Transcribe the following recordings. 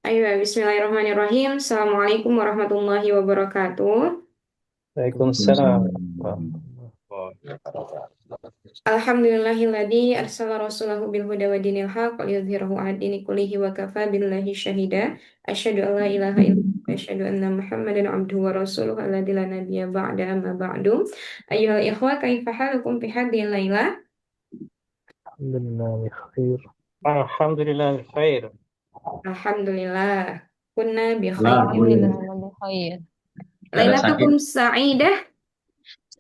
Ayo, bismillahirrahmanirrahim. Assalamualaikum warahmatullahi wabarakatuh. Waalaikumsalam warahmatullahi wabarakatuh. Alhamdulillahilladzi arsala rasulahu bil huda wa dinil haq liyudhhirahu 'ala dini kullihi wa kafa billahi syahida. Asyhadu an la ilaha illallah wa asyhadu anna Muhammadan 'abduhu wa rasuluhu alladzi la nabiyya ba'da amma ba'du. Ayyuhal ikhwa, kaifa halukum fi hadhihi lailah? Alhamdulillah bi khair. Alhamdulillah bi khair. Alhamdulillah. Kunna bi khair. Alhamdulillah wa khair. Ada sakit. Lailatul sa'idah.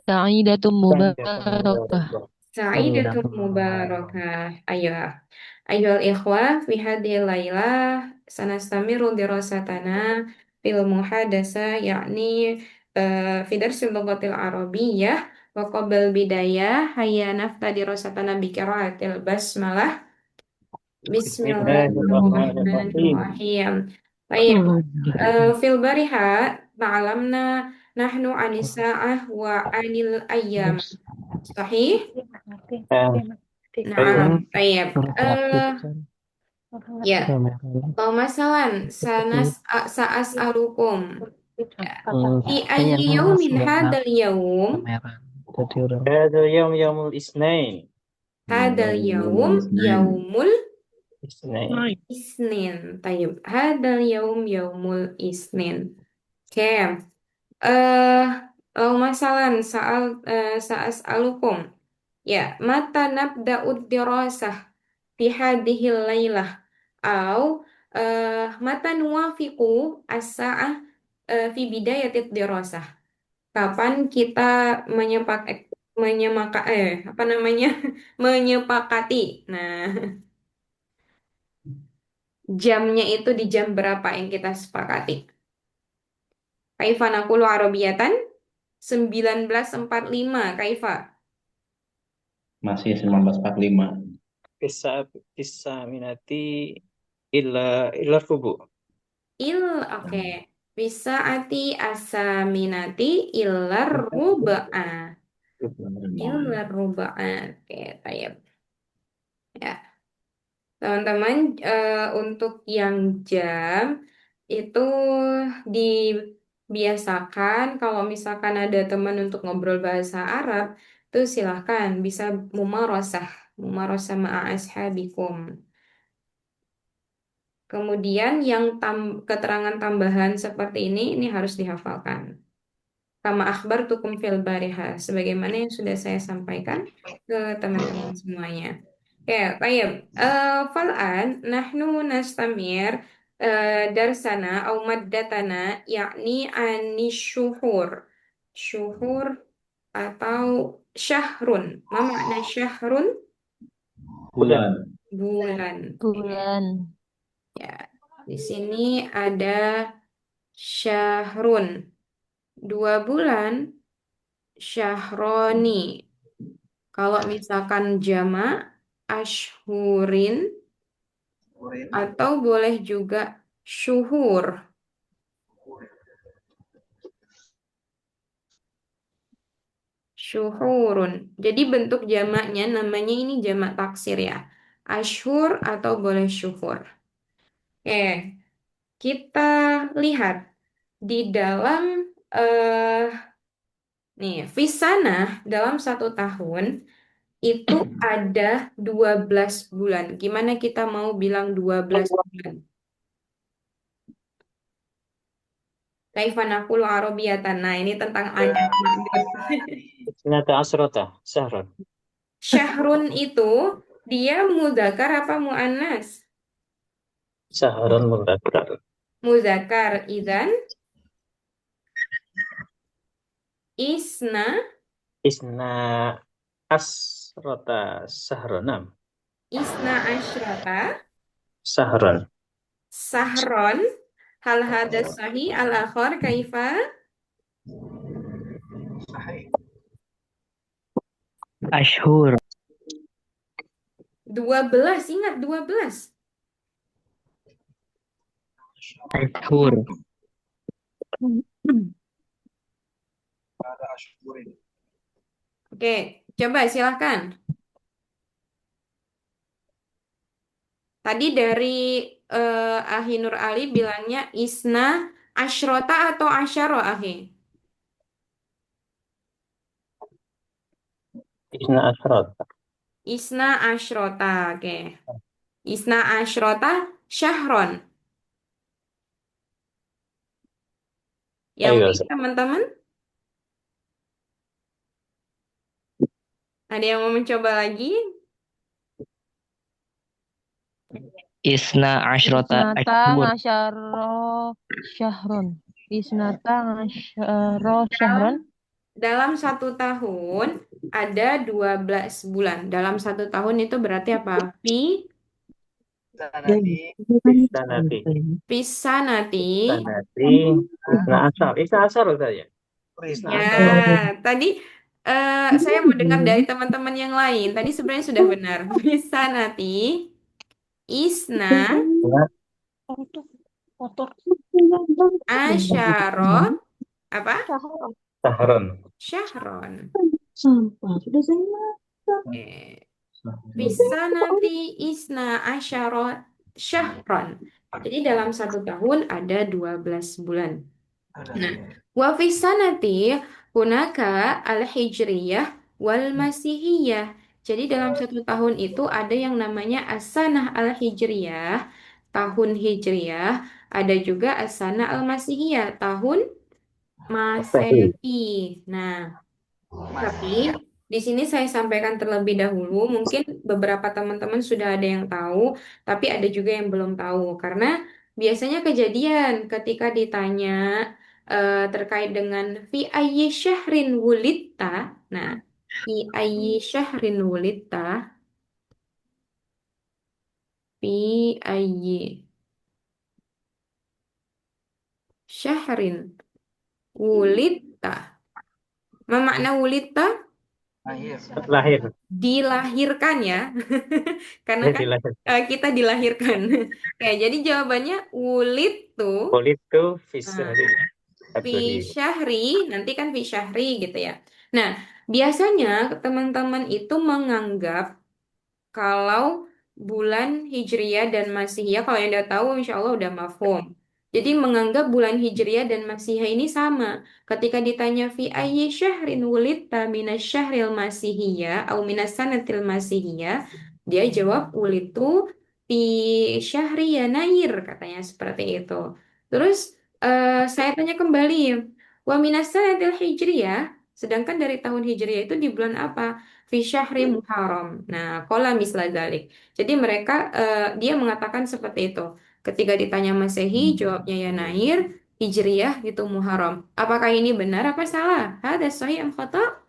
Sa'idatum Sa'idatul mubarakah. mubarakah. Sa'idatun Sa'idatul mubarakah. mubarakah. Ayo. Ayyuhal ikhwah fi hadhil lailah sanastamiru dirasatana fil muhadasa yakni fi darsil lughatil arabiyyah wa qabl bidayah hayya nafta dirasatana bi qiraatil basmalah. Bismillahirrahmanirrahim. Bismillahirrahmanirrahim. Baik, fil bariha ta'alamna nahnu anis sa'ah wa anil ayyam. Sahih? Eh, Nah, Baik. baik. Ya, masalan saas alukum. Fi ayyi yaumin hadal yaum? Jadi orang. Hada yaumul isnain. Hadal yaum yaumul Isnain. isnin. Tayyib. Hadal yaum yaumul isnin. Oke. Eh, masalan saas alukum. Ya, mata nabda'ud dirasah fi hadhil lailah au mata nuwafiqu as-sa'ah fi bidayatid dirasah. Kapan kita apa namanya? Menyepakati. Nah, jamnya itu di jam berapa yang kita sepakati? Kaifa naqulu arabiyatan 19.45. Kaifa? Masih 1945. Bisa minati illa rubu. Oke. Bisa ati asaminati ilar ruba'a. Ilar ruba'a. Oke, tayyib. Ya. Teman-teman, untuk yang jam itu dibiasakan kalau misalkan ada teman untuk ngobrol bahasa Arab, itu silahkan bisa mumarosah, mumarosah ma'a ashabikum. Kemudian yang keterangan tambahan seperti ini harus dihafalkan. Kama akhbartukum fil bariha, sebagaimana yang sudah saya sampaikan ke teman-teman semuanya. Ya, baik. Fal'an nahnu nastamir darsana au maddatana yakni syuhur. Syuhur atau syahrun. Ma makna syahrun? Bulan. Bulan. Bulan. Bulan. Ya, di sini ada syahrun. 2 bulan, syahroni. Kalau misalkan jama, ashhurin, atau boleh juga syuhur. Syuhurun. Jadi bentuk jamaknya namanya ini jamak taksir ya. Ashhur atau boleh syuhur. Oke, kita lihat di dalam eh nih, Fisana dalam 1 tahun itu ada 12 bulan. Gimana kita mau bilang 12 bulan? Kaifa naqulu arabiyatan. Nah, ini tentang adab maksud. Isnata asrata sahran. Syahrun itu dia mudzakkar apa muannas? Sahran mudzakkar. Mudzakkar. Idzan isna Isna asrata sahranam. isna asyrata Sahran. sahron. Hal hadas sahih al-akhar kaifa? Ashhur. 12, ingat 12. Ashhur. Oke, coba silahkan. Tadi dari Ahi Nur Ali bilangnya isna asyrota atau asyaro Ahi? Isna asrat. Isna asyrota, oke. Isna asyrota syahron. Yang Ayo, lain teman-teman, ada yang mau mencoba lagi? Isna asyrota Isnata ashhur. ngasyaro syahron. Isnata ngasyaro syahron. Dalam satu tahun ada 12 bulan. Dalam satu tahun itu berarti apa? Sanati. Pisanati. Sanati. Isna asar. Isna asar saja. Isna Ya, asar. tadi saya mau dengar dari teman-teman yang lain. Tadi sebenarnya sudah benar. Pisanati. Isna. Asyaro. Apa? Sahron. Syahron. Eh, Pisanati isna asyara syahron. Jadi dalam satu tahun ada 12 bulan. Nah, wa fi sanati hunaka al-hijriyah wal masihiyah. Jadi dalam satu tahun itu ada yang namanya as-sanah al-hijriyah, tahun hijriyah, ada juga as-sanah al-masihiyah, tahun Sahih. masehi. Nah, tapi di sini saya sampaikan terlebih dahulu, mungkin beberapa teman-teman sudah ada yang tahu, tapi ada juga yang belum tahu. Karena biasanya kejadian ketika ditanya terkait dengan fi ayyi syahrin wulidta. Nah, fi ayyi syahrin wulidta, fi ayyi syahrin wulidta. Ma makna wulidta? Lahir. Dilahirkan ya. Karena kan Dilahirkan. kita dilahirkan. Oke, jadi jawabannya wulid tuh Kulit tuh fisari. fi Abdulhi. syahri, nanti kan fi syahri gitu ya. Nah, biasanya teman-teman itu menganggap kalau bulan Hijriyah dan Masihiyah, kalau yang udah tahu insya Allah udah mafhum. Jadi menganggap bulan Hijriyah dan Masihiyah ini sama. Ketika ditanya fi ayyi syahrin wulidta minas syahril Masihiyah atau minas sanatil Masihiyah, dia jawab wulitu fi syahri Yanair, katanya seperti itu. Terus saya tanya kembali, wa minas sanatil Hijriyah, sedangkan dari tahun Hijriyah itu di bulan apa? Fi syahri Muharram. Nah, qala misla dzalik. Jadi mereka dia mengatakan seperti itu. Ketika ditanya Masehi, jawabnya ya Nair, Hijriyah itu Muharram. Apakah ini benar apa salah? Hada sahih am khata?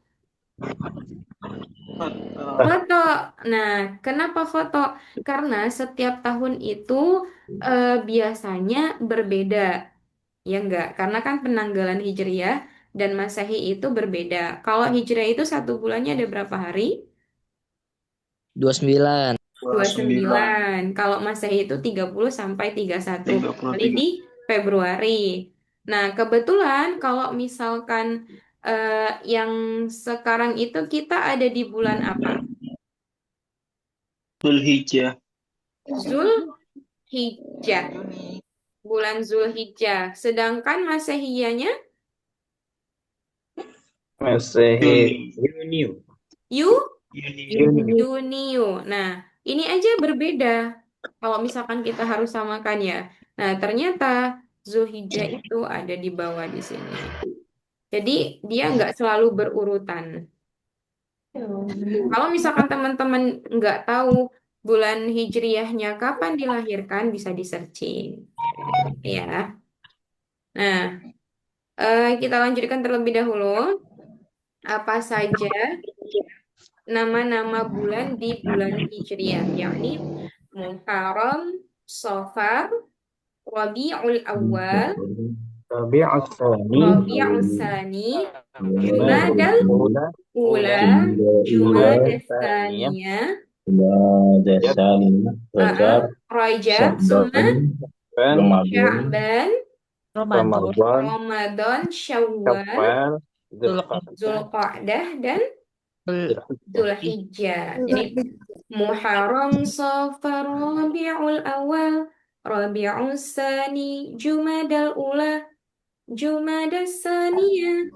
Khoto. Nah, kenapa khoto? Karena setiap tahun itu biasanya berbeda. Ya enggak? Karena kan penanggalan Hijriyah dan Masehi itu berbeda. Kalau Hijriyah itu satu bulannya ada berapa hari? 29. 29. Kalau Masehi itu 30 sampai 31. Kali di Februari. Nah, kebetulan kalau misalkan yang sekarang itu kita ada di bulan apa? Zulhijjah. Zulhijjah. Bulan Zulhijjah. Sedangkan Masehiyanya Masehi. Yuniu. Yu Yuniu. Yunio. Nah, ini aja berbeda. Kalau misalkan kita harus samakan ya. Nah, ternyata Zulhijjah itu ada di bawah di sini. Jadi dia nggak selalu berurutan. Kalau misalkan teman-teman nggak tahu bulan Hijriyahnya kapan dilahirkan, bisa di searching. Ya. Nah, kita lanjutkan terlebih dahulu. Apa saja nama-nama bulan di bulan Hijriyah, yakni Muharram, Safar, Rabiul Awal, Rabi'us Tsani. Rabiul Tsani, Jumadal Ula. Ula, Jumadal Jumadal Tsaniyah. Tsaniyah, Salim, Rajab, Rajab, Summa, Ban. Ramadan, Sya'ban, Ramadan. Ramadan, Syawal, Syawal. Dzulqa'dah. Zulqa'dah, dan Dzulhijjah. Jadi Muharram, Safar, Rabiul Awal, Rabiul Tsani, Jumadal Ula, Jumadas Tsaniyah,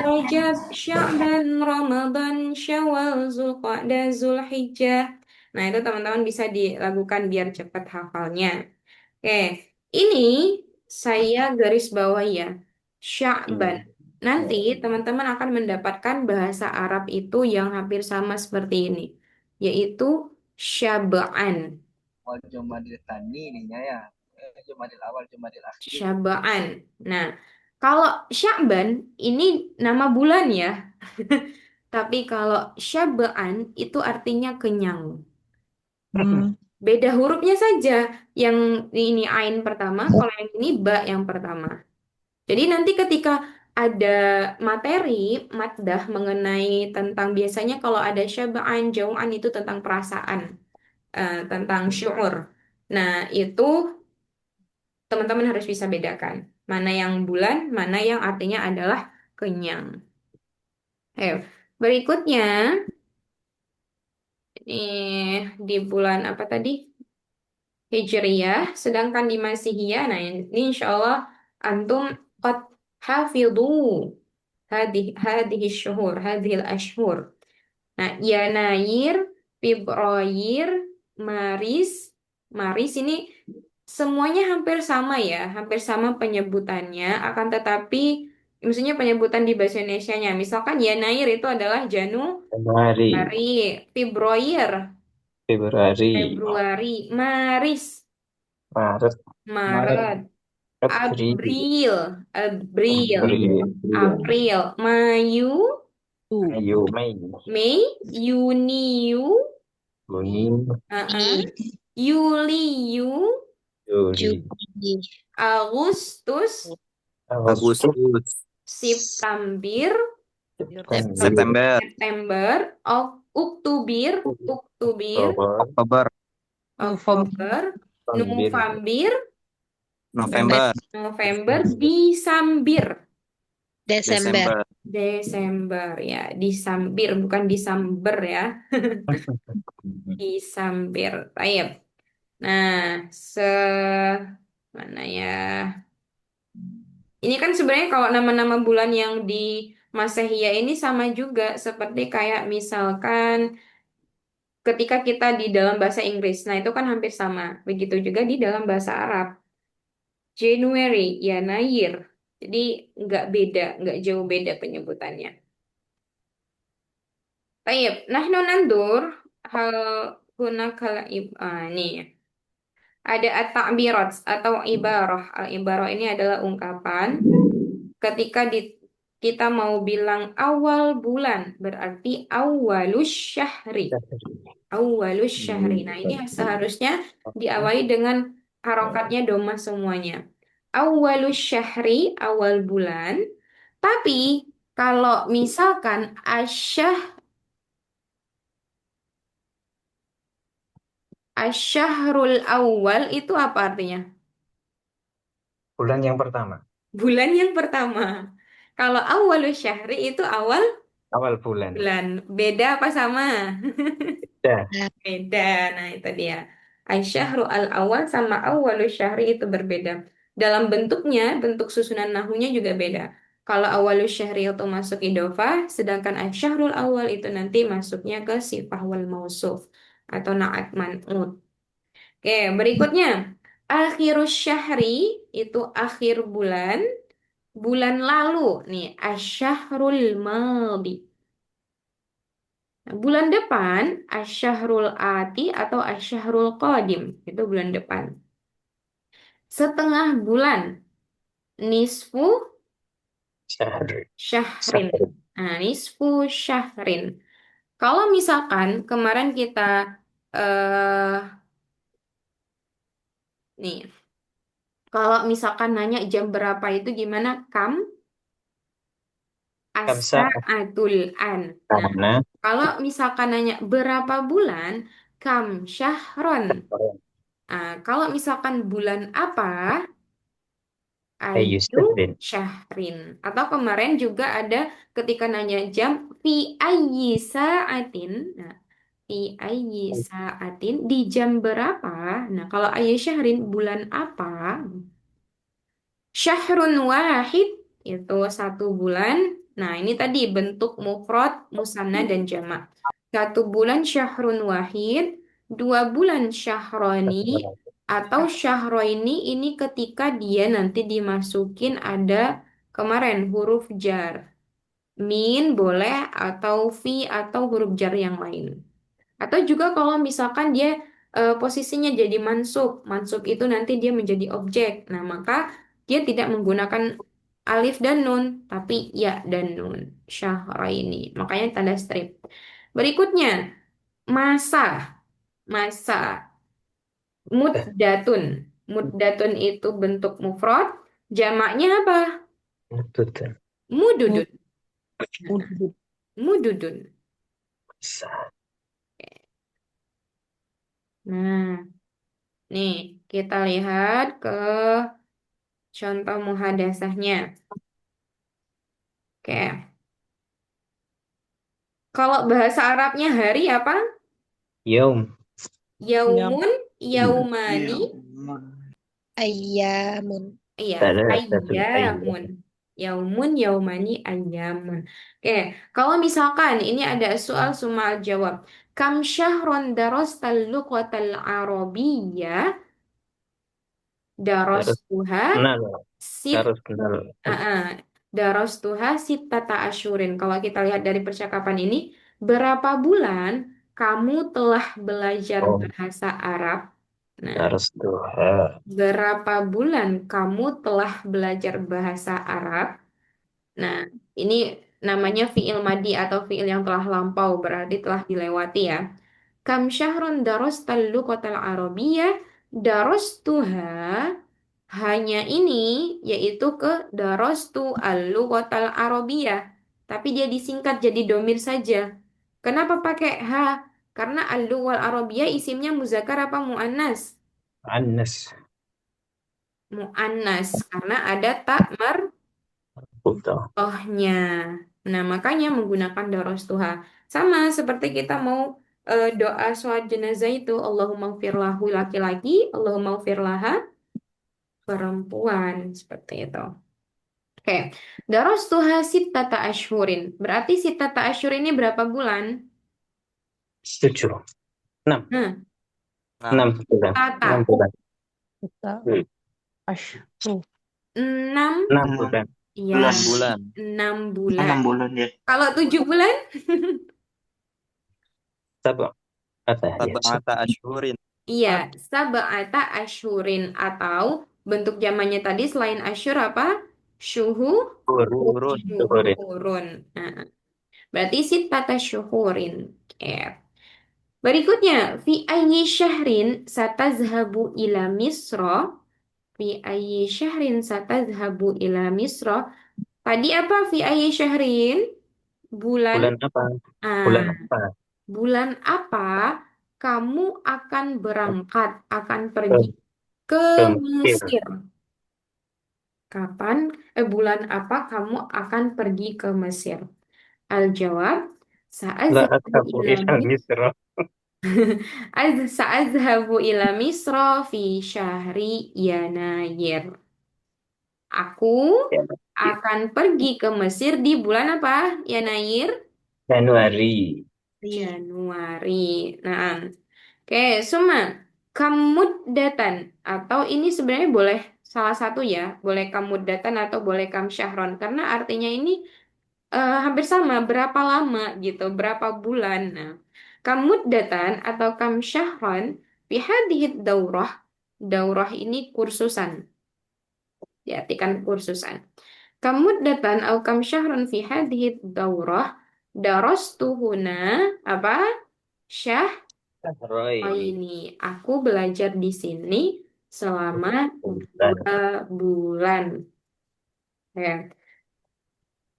Rajab, Sya'ban, Ramadan, Syawal, Zulqa'dah, Zulhijjah. Nah, itu teman-teman bisa dilakukan biar cepat hafalnya. Oke, ini saya garis bawah ya. Sya'ban. Nanti teman-teman akan mendapatkan bahasa Arab itu yang hampir sama seperti ini, yaitu Syaba'an. Syaba'an. Nah, kalau Sya'ban ini nama bulan ya. Tapi kalau Syaba'an itu artinya kenyang. Hmm. Beda hurufnya saja. Yang ini ain pertama, kalau yang ini ba yang pertama. Jadi nanti ketika ada materi maddah mengenai tentang biasanya kalau ada syaba'an, jau'an itu tentang perasaan, tentang syuur. Nah, itu teman-teman harus bisa bedakan. Mana yang bulan, mana yang artinya adalah kenyang. Ayo, berikutnya, ini di bulan apa tadi? Hijriyah, sedangkan di Masihiyah, nah ini insya Allah antum qad hafidhu hadhihi syuhur, hadhil ashhur. Nah, Yanair, Februar, Maris, Maris ini semuanya hampir sama ya, hampir sama penyebutannya, akan tetapi maksudnya penyebutan di bahasa Indonesianya. Misalkan Yanair itu adalah Januari, Januari, Februar, Februari, Februari, Maris, Maret, Maret, April, April, April, April, April, Mayu, Mayu, Mei, Mei, Juni, Juni, Yuli, Juli, Agustus, Agustus, September, September, September, Oktober, Oktober, Oktober, November, November, Desember, Desember. Desember ya, Desember bukan Desember ya, Desember. Baik. Nah, mana ya? Ini kan sebenarnya kalau nama-nama bulan yang di Masehiyah ini sama juga seperti kayak misalkan ketika kita di dalam bahasa Inggris. Nah, itu kan hampir sama. Begitu juga di dalam bahasa Arab. January, ya Nair. Jadi nggak jauh beda penyebutannya. Baik, nahnu nandur hal hunakal nih. Ada at-ta'birat atau ibarah. Al-ibarah ini adalah ungkapan ketika kita mau bilang awal bulan berarti awalus syahri. Awalus syahri. Nah, ini seharusnya diawali dengan harokatnya domah semuanya. Awalus syahri, awal bulan. Tapi kalau misalkan asyahrul awal itu apa artinya? Bulan yang pertama, Bulan yang pertama. Kalau awalus syahri itu awal awal bulan. bulan. Beda apa sama? Ya, Beda. Nah, itu dia. Asyahru al-awal sama awalus syahri itu berbeda. Dalam bentuknya, bentuk susunan nahunya juga beda. Kalau awalus syahri itu masuk idofah, sedangkan asyahrul awal itu nanti masuknya ke sifah wal mausuf atau na'at man'ut. Oke, berikutnya. Akhirus syahri itu akhir bulan, bulan lalu. Nih, asyahrul maldi. Nah, bulan depan, asyahrul ati atau asyahrul qadim. Itu bulan depan. Setengah bulan, nisfu Syahri. syahrin. Nah, nisfu syahrin. Kalau misalkan kemarin kita eh nih, kalau misalkan nanya jam berapa itu gimana? Kamsa, As-sa'atul an. Nah, karena kalau misalkan nanya berapa bulan, kam syahron. Nah, kalau misalkan bulan apa, ayu Ayusrin. syahrin. Atau kemarin juga ada ketika nanya jam, fi ayyi sa'atin. Nah, fi ayyi sa'atin di jam berapa? Nah, kalau ayyi syahrin bulan apa? Syahrun wahid itu 1 bulan. Nah, ini tadi bentuk mufrad, musanna dan jamak. 1 bulan syahrun wahid, 2 bulan syahroni, atau syahroini ini ketika dia nanti dimasukin ada kemarin huruf jar. Min boleh atau fi atau huruf jar yang lain. Atau juga kalau misalkan dia posisinya jadi mansub. Mansub itu nanti dia menjadi objek. Nah, maka dia tidak menggunakan alif dan nun, tapi ya dan nun. Syahraini. Makanya tanda strip. Berikutnya, masa. Masa. Muddatun. Muddatun itu bentuk mufrad. Jamaknya apa? Muddatun. Mududun. Udud. Mududun. Nah, nih kita lihat ke contoh muhadasahnya. Oke. Kalau bahasa Arabnya hari apa? Yaum. Yam. Yaumun, yaumani. Ayyamun. Iya, Thalathatun ayyam. ayyamun. Yaumun, yaumani, ayyamun. Oke, kalau misalkan ini ada soal sumal jawab. Kam syahron darastal luqatal arabiyyah Terus darastuha kenal. sit Terus kenal. Darastuha sittata asyurin. Kalau kita lihat dari percakapan ini, berapa bulan kamu telah belajar Oh, bahasa Arab? Nah, terus duha. berapa bulan kamu telah belajar bahasa Arab? Nah, ini namanya fiil madi atau fiil yang telah lampau, berarti telah dilewati ya. Kam syahrun darastal luqatal arabiyyah darastuha hanya ini yaitu ke darastu al-lughatal arabiyyah. Tapi dia disingkat jadi domir saja. Kenapa pakai ha? Karena al-lughal arabiyyah isimnya muzakkar apa muannas? Anas. Muannas karena ada tak Buta. marfu'nya. Nah, makanya menggunakan darastuha. Sama seperti kita mau doa sholat jenazah itu Allahumma gfir lahu laki-laki, Allahumma gfir laha perempuan seperti itu. Oke, darastuha sittata ashhurin. Berarti sittata ashhur ini berapa bulan? 7. 6. Nah, 6 bulan. tata 6 bulan. Kita asyru. 6, 6 bulan. ya, 6 bulan. 6 bulan. 6 bulan ya. Kalau 7 bulan? Sabah. Apa ya? Sab'ata asyhurin. Iya, sab'ata ashhurin atau bentuk zamannya tadi selain asyur apa? Syuhu, Urun. Syuhurin. syuhurun. Nah, berarti sittata syuhurin. Oke. Berikutnya, fi ayyi syahrin satazhabu ila Misra? Fi ayyi syahrin satazhabu ila Misra? Tadi apa fi ayyi syahrin? Bulan Bulan apa? Bulan ah, apa? bulan apa kamu akan berangkat, akan Ke, pergi ke ke Mesir. Mesir? Kapan? Bulan apa kamu akan pergi ke Mesir? Al-jawab, La sa'azhabu adhabu ila ila Misra. Sa'azhabu ila Misra fi syahri Yanayir. Aku Ya, akan pergi ke Mesir di bulan apa? Yanayir? Januari. Januari. Nah, oke, Suma. Kamuddatan atau ini sebenarnya boleh salah satu ya, boleh kamuddatan atau boleh kamsyahron karena artinya ini hampir sama, berapa lama gitu, berapa bulan. Nah, kamuddatan atau kamsyahron fi hadhihi daurah. Daurah ini kursusan, diartikan kursusan. Kamuddatan atau kamsyahron fi hadhihi daurah darastuhuna apa? Roy. Ini aku belajar di sini selama Bulan. 2 bulan. Ya.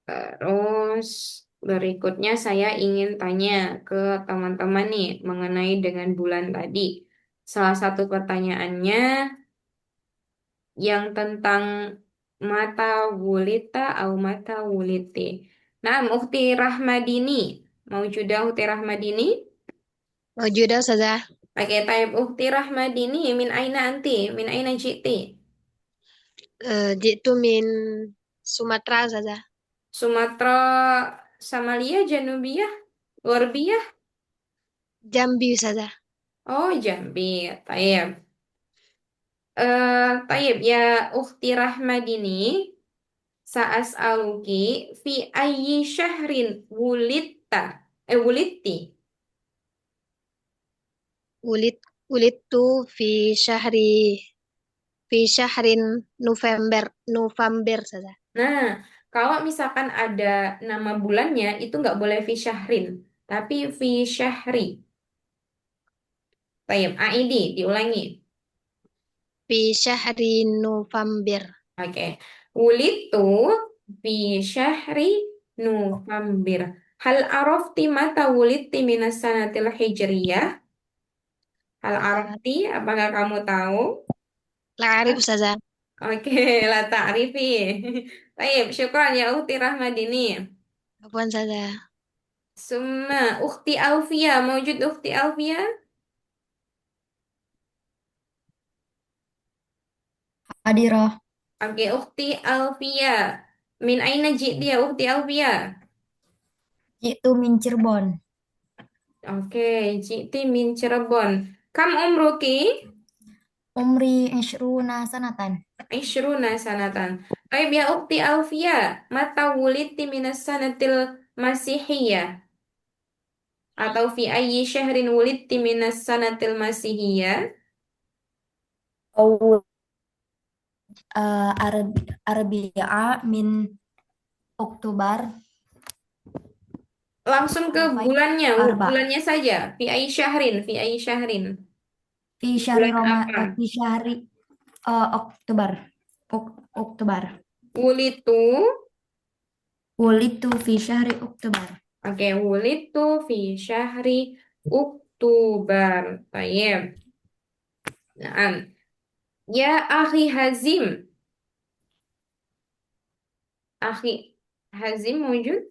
Terus berikutnya saya ingin tanya ke teman-teman nih mengenai dengan bulan tadi. Salah satu pertanyaannya yang tentang mata wulita atau mata wulite. Naam, Ukhti Rahmadini. Maujudah Ukhti Rahmadini. موجودة أستاذة. Oke, taib Ukhti Rahmadini. Min aina anti? Min aina ji'ti? جئت من سومطرة أستاذة. Sumatera Samalia, Janubiyah, Gorbiyah. جنبي أستاذة. Oh, Jambi. Taib. Taib ya Ukhti Rahmadini. Sa'as'aluki fi ayyi syahrin wulitti. ولدت في شهر نوفمبر أستاذة. Nah, kalau misalkan ada nama bulannya, itu nggak boleh fi syahrin, tapi fi syahri. Tayyib, aidi, diulangi. في شهر نوفمبر. Oke. Wulitu fi syahri November. Hal arafti mata wulitti minas sanatil hijriyah? Hal arafti, apakah kamu tahu? لا أعرف أستاذة. Oke, la ta'rifi. Baik, syukran ya Ukhti Rahmadini. عفوا أستاذة. Summa Ukhti Alfia, mawjud Ukhti Alfia? Hadirah. Oke, Ukhti Alfia. Min aina ji'ti ya Ukhti Alfia? Jitu min Cirebon. Oke, ji'ti min Cirebon. Kam umruki? Umri Ishruna sanatan. Ishruna sanatan. Baik ya Ukhti Alfia. Mata wuliti minas sanatil masihiyah. Atau fi ayyi syahrin wuliti minas sanatil masihiyah? Au Arbi'a min Oktober Langsung ke Alfain bulannya, Arba. bulannya saja. Fi ayyi syahrin, fi ayyi syahrin. Fi syahri Bulan apa? Fi syahri Oktober. Oktober. Wulitu. Wulitu fi syahri Oktober. Oke, wulitu fi syahri Oktober. Baik. Nah, ya akhi Hazim. Akhi Hazim wujud?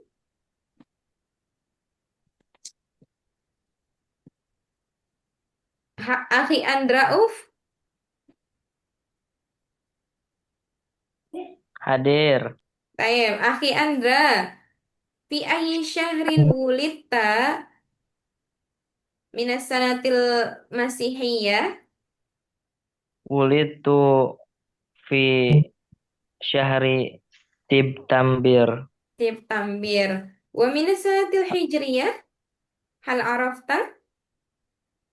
Akhi Andrauf? Hadir. Baik, akhi Andra. Fi ayyi syahrin wulita minas sanatil masihiyah? Wulitu fi syahri September. September. Wa minas sanatil hijriyah? Hal arafta?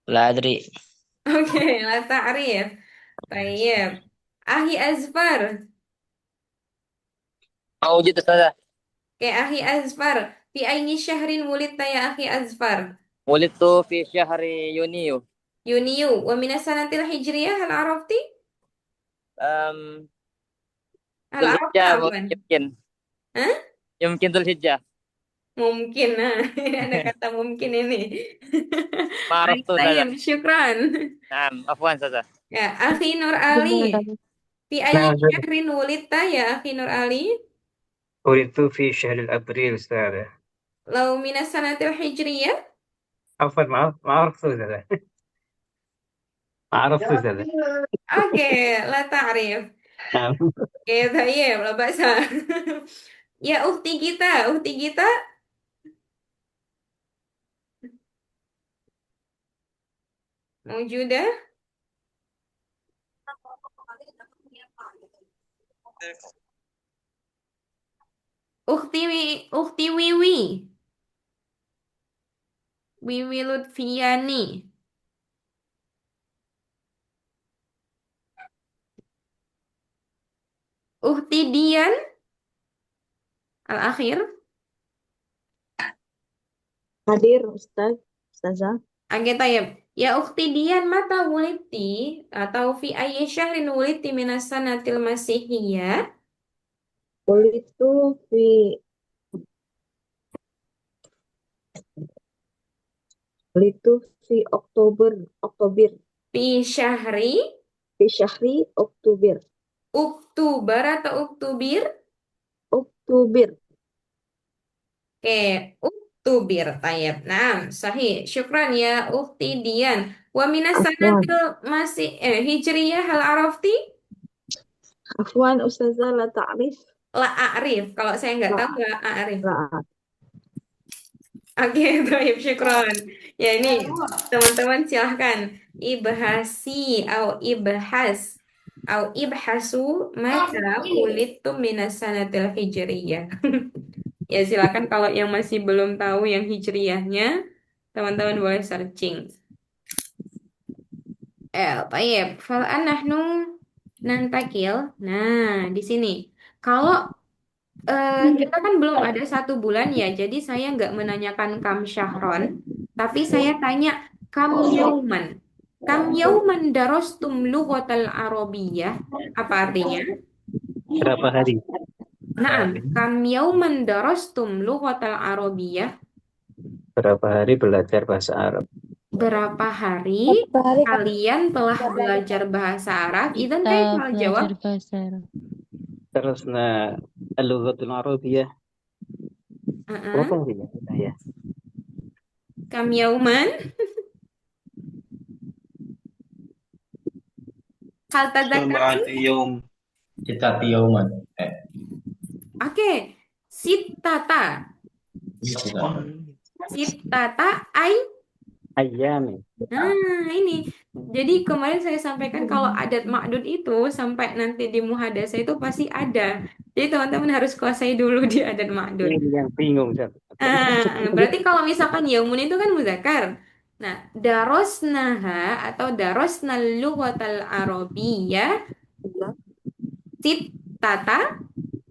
La adri. Oke, la ta'rif. Baik. Akhi Azfar. موجود أستاذة. Oke, akhi Azfar. Fi ayyi syahrin wulita ya akhi Azfar? ولدت في شهر يونيو. Yuniyu. Wa minas sanatil hijriyah? Hal arafti? أم Hal ذو arafta الحجة bukan? يمكن. Hah? يمكن ذو الحجة. Mungkin. Nah, ini ada kata mungkin ini. ما Baik, عرفت أستاذة. tayyib, syukran. نعم عفوا أستاذة. Ya, akhi Nur Ali. Fi ayyi syahrin wulita ya akhi Nur Ali? ولدت في شهر أبريل أستاذة. Lau minas sanatil hijriyah? عفوا ما عرفت أستاذة. ما عرفت أستاذة. Oke, la ta'rif. Oke, tayyib, la ba'sa. Ya, ukti kita. Maujudah? Ukti Wiwi. Wiwi Lutfiani. Ukti Dian. Al-akhir. Hadir Ustazah. Oke, tayyib. Ya ukti Dian mata wuliti atau fi ayyi syahrin wuliti minas sanatil masihiyah? Wulitu fi Oktober Fi syahri fi syahri Oktober. Oktober atau Oktobir? Oktober. Oke, uktubir tayyib. Nah, sahih. Syukran ya Ukti Dian. Wa minas Afwan. sanatil masih hijriyah hal arafti? Afwan Ustazah la ta'rif. La a'rif. Kalau saya nggak La, tahu nggak a'rif. la. Oke, tayyib syukran. Ya ini teman-teman silahkan ibhasi au ibhas au ibhasu mata kulitum minas sanatil hijriyah. Ya silakan kalau yang masih belum tahu yang hijriyahnya, teman-teman boleh searching. Tayyib. Fal'an nahnu nantakil. Nah, di sini. Kalau kita kan belum ada 1 bulan ya, jadi saya nggak menanyakan kam syahron, tapi saya tanya kam yauman. Kam yauman darostum lughatal arabiyyah. Apa artinya? Berapa hari? Naam, kam yauman darostum lughatal arabiyyah. Berapa hari belajar bahasa Arab? Berapa hari kalian telah belajar bahasa Arab? Idan Kita kaifal jawab? belajar bahasa Arab. Terusna al-lughatul arabiyyah. Berapa Uh-uh. hari ya? Kam yauman. Hal tadzakkarun? يوم ستة يوما Oke. Sittata. Sittata ay. Ayami. Nah, ini. Jadi kemarin saya sampaikan kalau adat ma'dud itu sampai nanti di muhadasah itu pasti ada. Jadi teman-teman harus kuasai dulu di adat ma'dud. Ini yang bingung, Ustaz. Berarti kalau misalkan yaumun itu kan muzakkar. Nah, darosnaha atau darosnal lughatal arabiyyah sittata.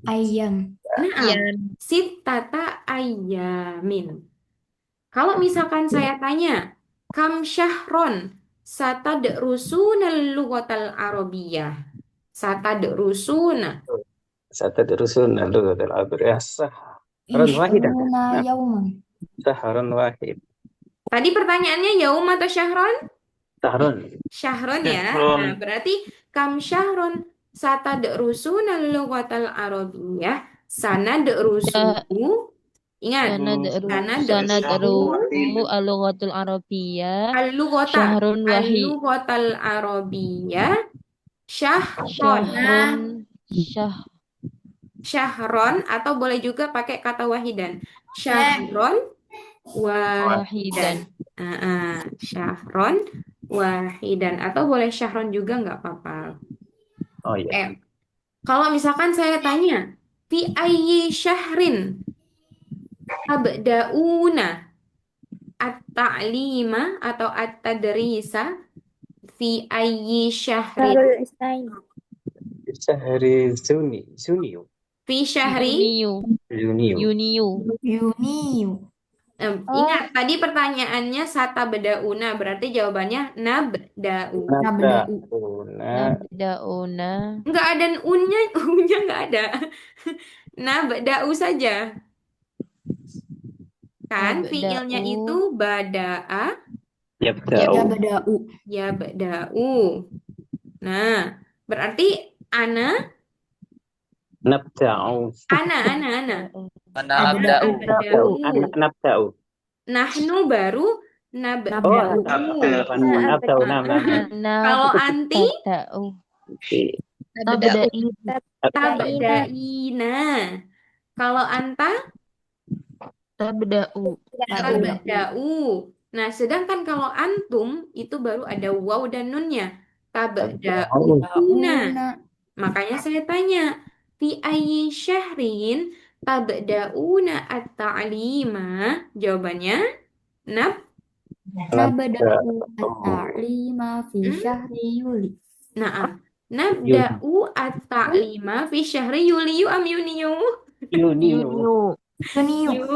Ayam. Nah, sittata ayyamin. Kalau misalkan saya tanya, kam syahron satadrusuna lughatal arabiyyah. Satadrusuna. Satadrusun al-lughatul arabiyyah sahran wahidan. Ishuna yauman. Sahran wahid. Tadi pertanyaannya yaum atau syahron? Sahran. Syahron ya. Nah, berarti kam syahron satadrusuna lughatal arabiyyah sanadrusuhu. Ingat, Sanadru al-lughatul arabiyyah syahrun wahid. al-lughatal arabiyyah Syahrun syahron atau boleh juga pakai kata wahidan. Syahron wahidan. Syahron wahidan atau boleh syahron juga nggak apa-apa. Oh iya. Kalau misalkan saya tanya, fi ayyi syahrin abda'una at-ta'lima atau at-tadrisa fi ayyi syahrin? Syahri Zuniyu. Fi syahri Yuniyu. Yuniyu. Ingat tadi pertanyaannya satabda'una berarti jawabannya nabda'u. Nabda'una. Enggak ada unnya enggak ada. Nabda'u saja. Kan fiilnya itu bada'a Yabda'u. yabda'u. Nah, berarti ana Nabda'u. Ana abda'u. Nabda'u. Nahnu baru nabda'u. Nabda'u. Kalau anti tabda'ina. Kalau anta Tabda'u. Nah, sedangkan kalau antum itu baru ada waw dan nunnya. Tabda'una. Makanya saya tanya, fi ayyi syahrin tabda'una at-ta'lima? Jawabannya Nabda'u at-ta'lima fi syahri Yuli. Nah, nabda'u at-ta'lima fi syahri Yuliyu am Yuniyu? Yuniyu.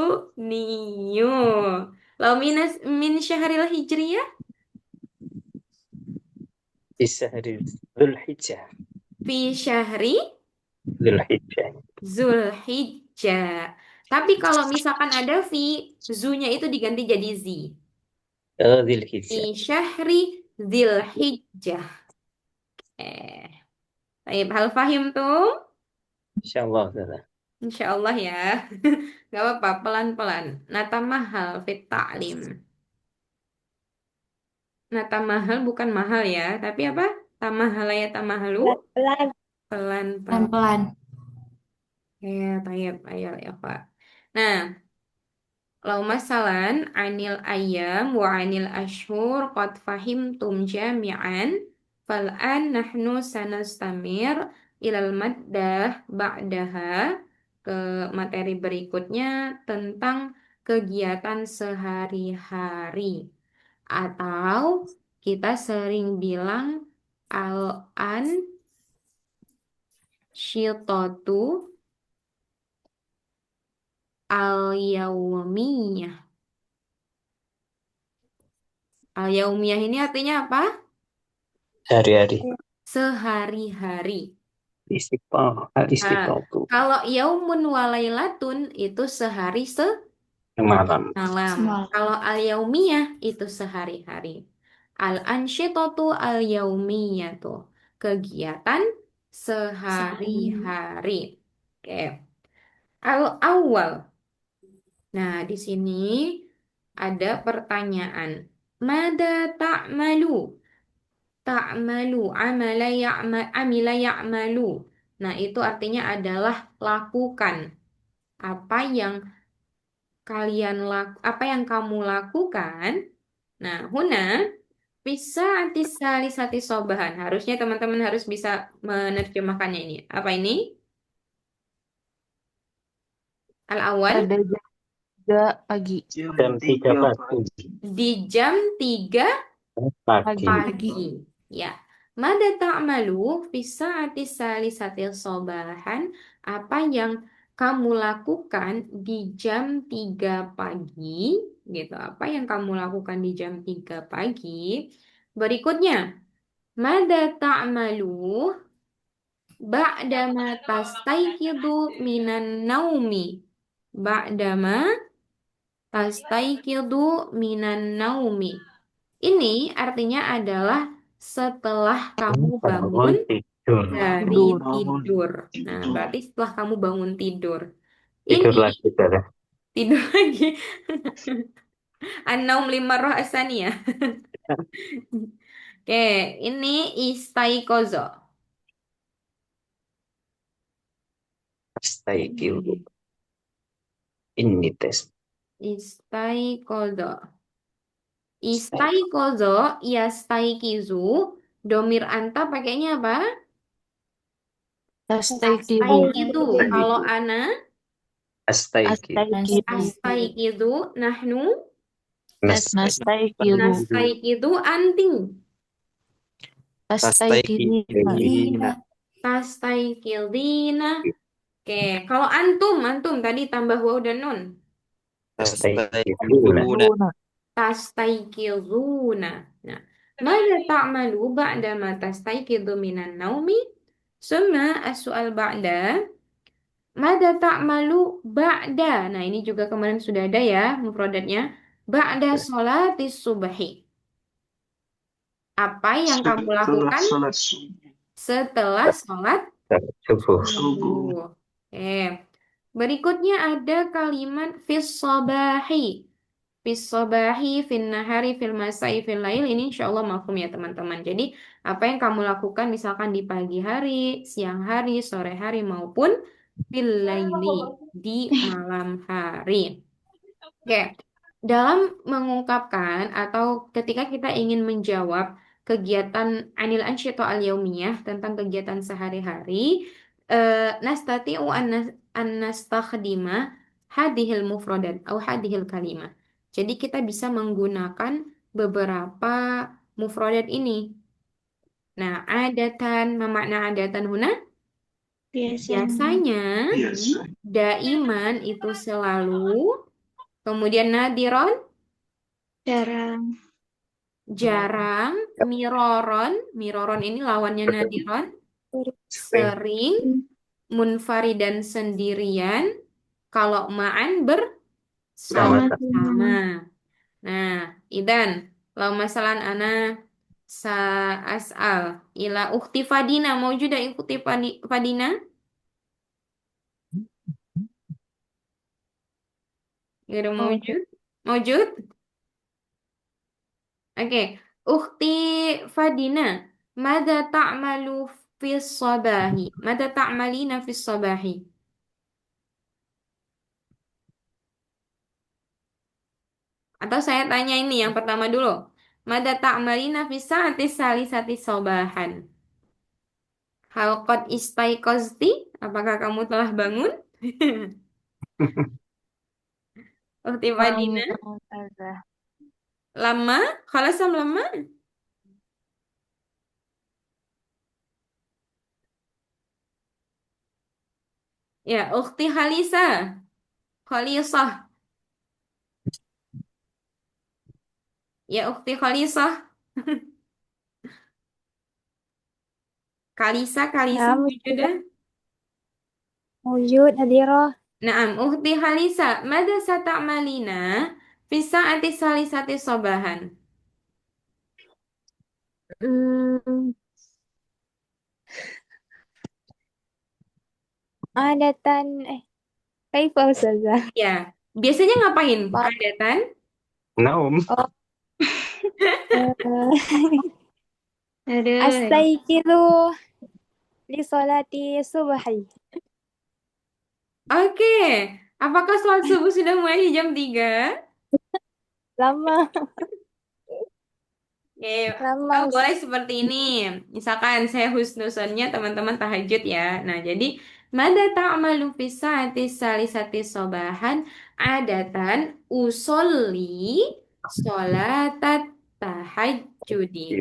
Yuniyu. Lalu min syahril hijriyah? Fi syahri Dzulhijjah. Fi syahri Dzulhijjah. Zulhijjah. Tapi kalau misalkan ada fi, zunya itu diganti jadi zi. Dzulhijjah. Fi syahri Dzulhijjah. Baik, hal fahim tuh? Insyaallah. Insya Allah ya. Gak apa-apa, pelan-pelan. Natamahal fit ta'lim. Natamahal bukan mahal ya, tapi apa? Tamahala ya tamahalu. Pelan. Pelan-pelan. Pelan-pelan. Ya, tayyib, ayo ya, Pak. Nah, lau masalan anil ayam wa anil ashhur qad fahimtum jami'an fal'an nahnu sanastamir ilal maddah ba'daha ke materi berikutnya tentang kegiatan sehari-hari atau kita sering bilang al-an syitatu al-yaumiyah. Al-yaumiyah ini artinya apa? Hari-hari. Sehari-hari. Istiqomah. Nah, Al-istiqomah. kalau yaumun walailatun itu sehari Malam. semalam. Semalam. Kalau al-yaumiyah itu sehari-hari. Al-ansyitatu al-yaumiyatu. Kegiatan sehari-hari. Oke. Al-awwal. Nah, di sini ada pertanyaan. Mada ta'malu? Ta'malu, amila ya'malu. Nah, itu artinya adalah lakukan. Apa yang apa yang kamu lakukan? Nah, huna bisa salisati sobahan. Harusnya teman-teman harus bisa menerjemahkannya ini. Apa ini? Al-awwal. Pada jam 3 pagi. Jam 3 pagi. Di jam 3 Pagi. pagi. Ya. Mada ta'malu fi sa'ati salisatil sobahan. Apa yang kamu lakukan di jam 3 pagi? Gitu. Apa yang kamu lakukan di jam 3 pagi? Berikutnya. Mada ta'malu ba'dama tastayqidu minan naumi. Ba'dama tastayqidu minan naumi. Ini artinya adalah setelah kamu bangun Tidur. dari tidur. Nah, berarti setelah kamu bangun tidur. Tidur Ini lagi, Dara. tidur lagi. An-naum limarrah asaniyah. Oke, ini istaiqozo. Astagfirullah. Ini tes. Istaiqozo. Istaiqozo, yastaiqizu. Domir anta pakainya apa? Tastaiqizu. Astaiqidu. Kalau ana, Astagfirullah. astaiqidu. Nahnu, Nastaiqizu. nastaiqidu anti. Dina. Tastaiqidina. Oke, kalau antum tadi tambah waw dan nun. Astagfirullah. Tastaiqiduna. Nah, mada ta'malu ba'da ma tastaiqidu minan naumi? Summa as-su'al ba'da. Mada ta'malu ba'da. Nah, ini juga kemarin sudah ada ya mufradatnya. Ba'da sholatis subhi. Apa yang kamu lakukan setelah sholat Subuh. subuh? Oke. Berikutnya ada kalimat fis sabahi. Fis sabahi, fin nahari, fil masai, fil lail. Ini insya Allah mafhum ya teman-teman. Jadi apa yang kamu lakukan misalkan di pagi hari, siang hari, sore hari maupun fil laili, di malam hari. Oke. Dalam mengungkapkan atau ketika kita ingin menjawab kegiatan anil ansyito al yaumiyah tentang kegiatan sehari-hari, nastati'u an nastakhdima hadhil mufradat atau hadhil kalimah. Jadi kita bisa menggunakan beberapa mufradat ini. Nah, adatan, memakna adatan huna biasanya, daiman itu selalu, kemudian nadiron jarang, miroron ini lawannya nadiron, sering, munfaridan sendirian, kalau ma'an bersama. Nah, idan lau masalan ana as'al ila ukhti Fadina, maujuda ukhti Fadina? غير Oh, موجود موجود أوكي أختي فادينا ماذا تعمل في الصباح ماذا تعملين في الصباح atau saya tanya ini yang pertama dulu ماذا تعملين في الساعة الثالثة صباحا هل قد استيقظت apakah kamu telah bangun أختي فادينا Ustazah. lama خلاص lama ya أختي خليصة ya أختي خليصة Kalisa نعم موجودة موجود هديرة. نعم أختي خليصة ماذا ستعملين في الساعة الثالثة صباحا أمم، عادة كيف أستاذة؟ ya biasanya ngapain Ba- adatan نوم. Oh, Aduh. أستيقظ لصلاة الصبح. oke apakah sholat subuh sudah mulai di jam 3 Lama Atau lama boleh seperti ini. Misalkan saya husnuzonnya teman-teman tahajud ya. Nah, jadi mada ta'malu fi sa'ati salisati sobahan adatan usolli sholatat tahajudi.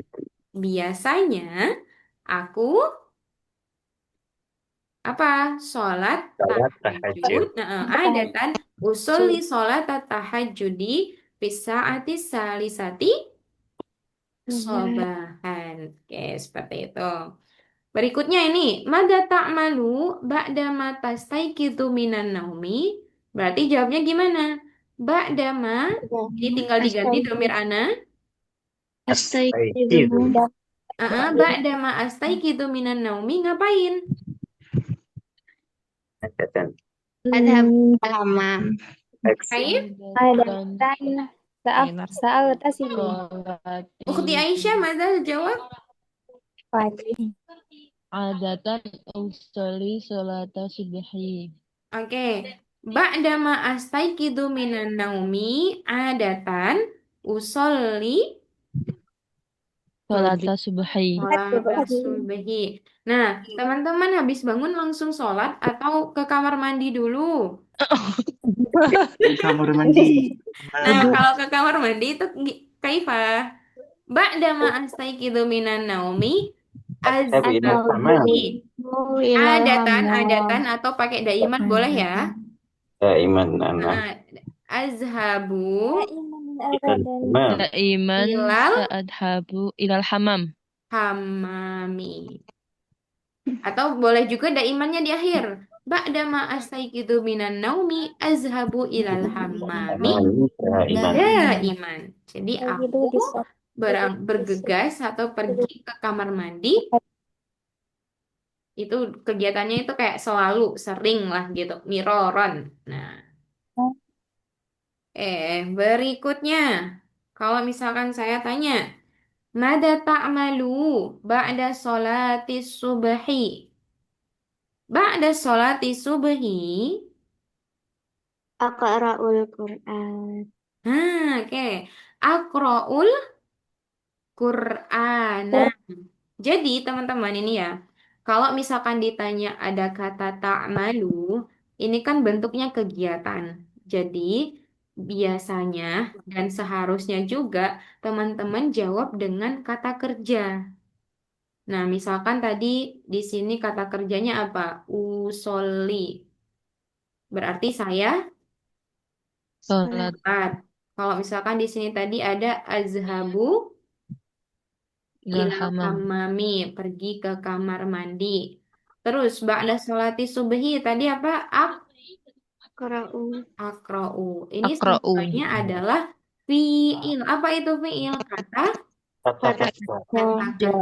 Biasanya aku apa? Sholat Salat tahajud. tahajud. Adatan usolli sholatat tahajudi fi sa'ati salisati sobahan. Oke, seperti itu. Berikutnya ini, mada ta'malu ba'da ma tastaiqidu minan naumi. Berarti jawabnya gimana? Ba'da ma, ini tinggal diganti domir ana. Astaiqidu. Ba'da ma astaiqidu minan naumi ngapain? Adatan. Adhab al-hammam. Kain? عادة سأغتسل Ukhti Aisyah, mada jawab? pagi. Adatan usolli sholata subhi. Oke. Ba'da ma astaiqidu minan naumi adatan usolli Sholata subhi. sholat subuhi. Nah, teman-teman habis bangun langsung sholat atau ke kamar mandi dulu? Kamar mandi. Nah, kalau ke kamar mandi itu kaifah? Ba'da ma astaiqidu minan naumi Adhabu ila al-hammam. azhabuhi. Adatan atau pakai daiman boleh ya? Daiman ana. Nah, azhabu Al-hammam. Daiman Ilal? sa'adhabu ilal hamam. hamami. Atau boleh juga daimannya di akhir. Ba'da ma astaiqidu minan naumi azhabu ilal hammami Daiman. daiman. Jadi aku bergegas atau pergi ke kamar mandi itu kegiatannya itu kayak selalu sering lah gitu miroron. Nah, berikutnya kalau misalkan saya tanya mada ta'malu ba'da sholati subhi ba'da sholati subhi Aqra'ul Qur'an. oke Aqra'ul Qur'ana. Jadi teman-teman ini ya, kalau misalkan ditanya ada kata ta'malu, ini kan bentuknya kegiatan. Jadi biasanya dan seharusnya juga teman-teman jawab dengan kata kerja. Nah, misalkan tadi di sini kata kerjanya apa? Usolli. Berarti saya Sholat sholat. Kalau misalkan di sini tadi ada azhabu ilal ilal hamam. hammami, pergi ke kamar mandi. Terus ba'da sholati subhi tadi apa? Akra'u. Ini Akra'u. semuanya adalah fi'il. Apa itu fi'il? Kata Kata kerja. Kerja.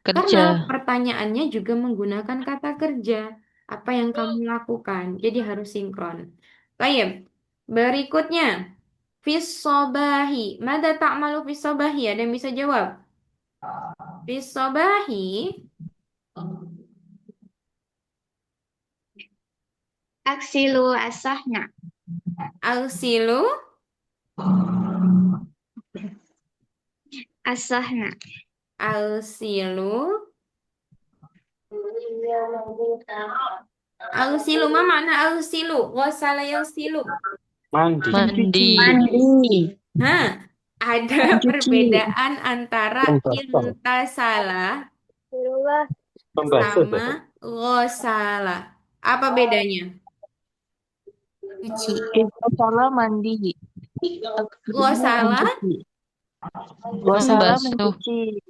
Karena pertanyaannya juga menggunakan kata kerja. Apa yang kamu lakukan? Jadi harus sinkron. Baik. Berikutnya, fis sobahi. Mada ta'malu fis sobahi? Ada yang bisa jawab? Fis sobahi, Aksilu asahna. alsilu, Asahna. alsilu, alsilu. Ma makna alsilu? Ghasala yalsilu. Mandi. Mandi. Hah, ada perbedaan antara Membasuh. intasala Astagfirullah. Membasuh. sama ghasala. Apa bedanya? Cuci. Salah mandi. Ghasala, Membasuh.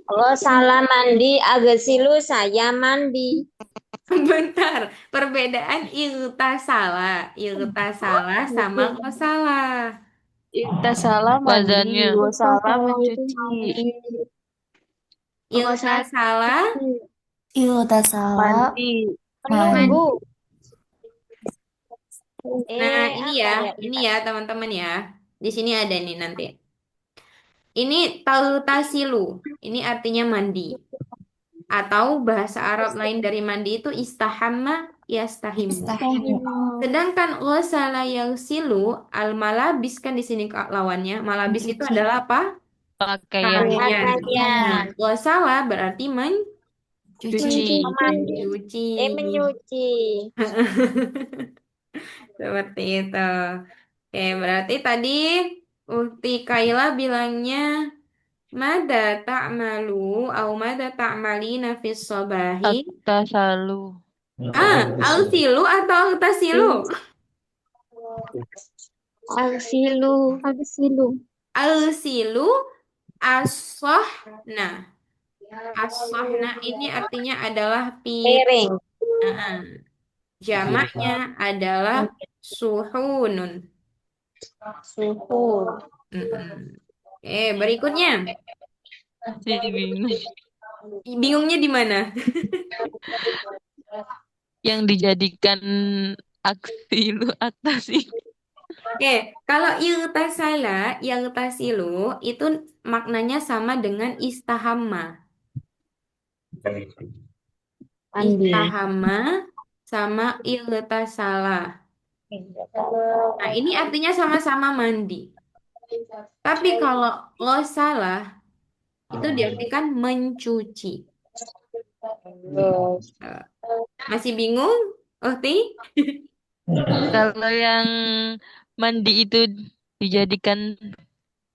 Kalau salah mandi, agasilu saya mandi. bentar. Perbedaan irtasala. Irtasala sama ghasala. Kita salah mandi. Wazannya. Gua salah Kalau itu mencuci. Irtasala, Mandi. menunggu. nah ini Apa ya, ini ya teman-teman ya. Di sini ada nih nanti. Ini tautasilu. Ini artinya mandi. Atau bahasa Arab lain dari mandi itu istahamma yastahimu. Sedangkan ghasala yaghsilu al malabis kan di sini lawannya. Malabis itu adalah apa? Pakaian. Pakaian. Pakaian. Nah, ghasala berarti Cuci. mencuci. menyuci. Seperti itu. Oke, berarti tadi Ukti Kaila bilangnya mada ta'malu au mada ta'malina fis sobahi. Kita selalu. Alsilu atau aktasilu? Aksilu. Alsilu asohna. Asohna ini artinya adalah Piring. Nah, jamaknya adalah suhunun. Suhu. Mm-mm. Oke, berikutnya. Masih bingung. Bingungnya di mana? Yang dijadikan aksi lu atas sih. Oke, kalau yagtasilu itu maknanya sama dengan istahamma. Mandi. Istahamma sama igtasala. Nah, ini artinya sama-sama mandi. Tapi kalau ghasala itu diartikan mencuci. Masih bingung, Uhti? Kalau yang mandi itu dijadikan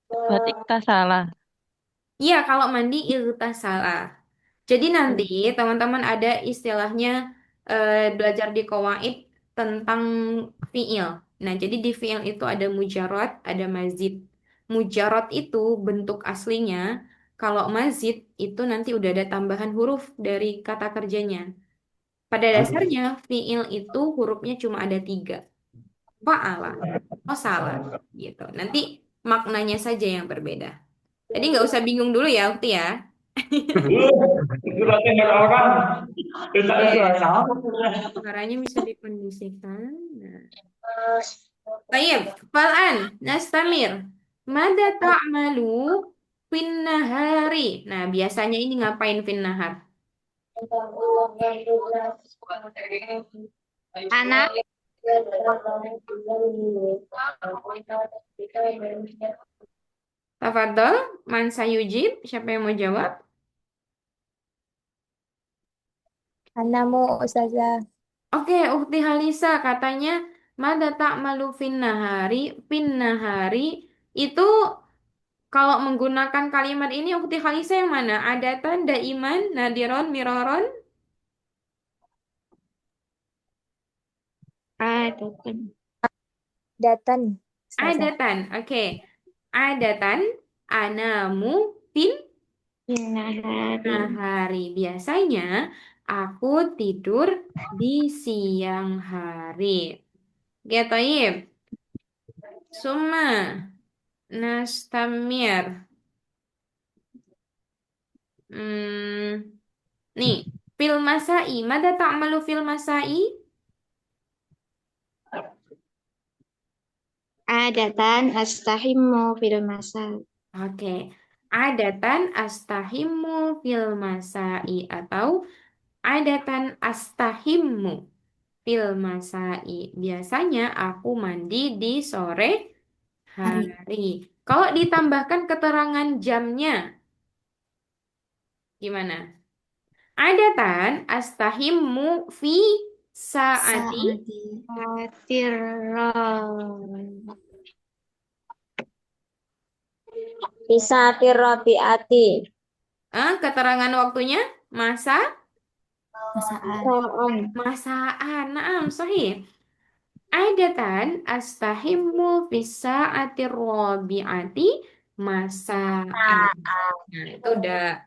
berarti kita salah. Iya, kalau mandi igtasala. Jadi nanti teman-teman ada istilahnya belajar di qawaid tentang fiil. Nah, jadi di fiil itu ada mujarad, ada mazid. Mujarad itu bentuk aslinya. Kalau mazid itu nanti udah ada tambahan huruf dari kata kerjanya. Pada dasarnya fiil itu hurufnya cuma ada 3. Fa'ala, qasala, gitu. Nanti maknanya saja yang berbeda. Jadi nggak usah bingung dulu ya, Ukti ya. Suaranya bisa dikondisikan. Nah. Baik, Fal'an, Nastamir. Mada ta'malu fin nahari. Nah, biasanya ini ngapain fin nahar? Anak. Tafadhol, Man Sayujib. Siapa yang mau jawab? Anamu Ustazah. Oke, Ukti Halisa katanya Mada ta'malu fin nahari. Fin nahari itu kalau menggunakan kalimat ini Ukti Halisa yang mana? Adatan, daiman, nadiron, miroron? Datan. Ustazah. Adatan, oke. Adatan, anamu fin nahari. Biasanya aku tidur di siang hari. Oke, Toyib. Summa nastamir. Nih, fil masai. Mada ta'malu fil masai? Adatan astahimu fil masa. Oke. Adatan astahimu fil masai atau adatan astahimmu fil masai. Biasanya aku mandi di sore hari. Kalau ditambahkan keterangan jamnya, gimana? Adatan astahimmu fi saati. Tirol. Bisa tirrobiati. Keterangan waktunya masa Masaan. Roon. masaan. Naam, sahih. Adatan astahimmu fi saati rabi'ati masaan. Nah, itu udah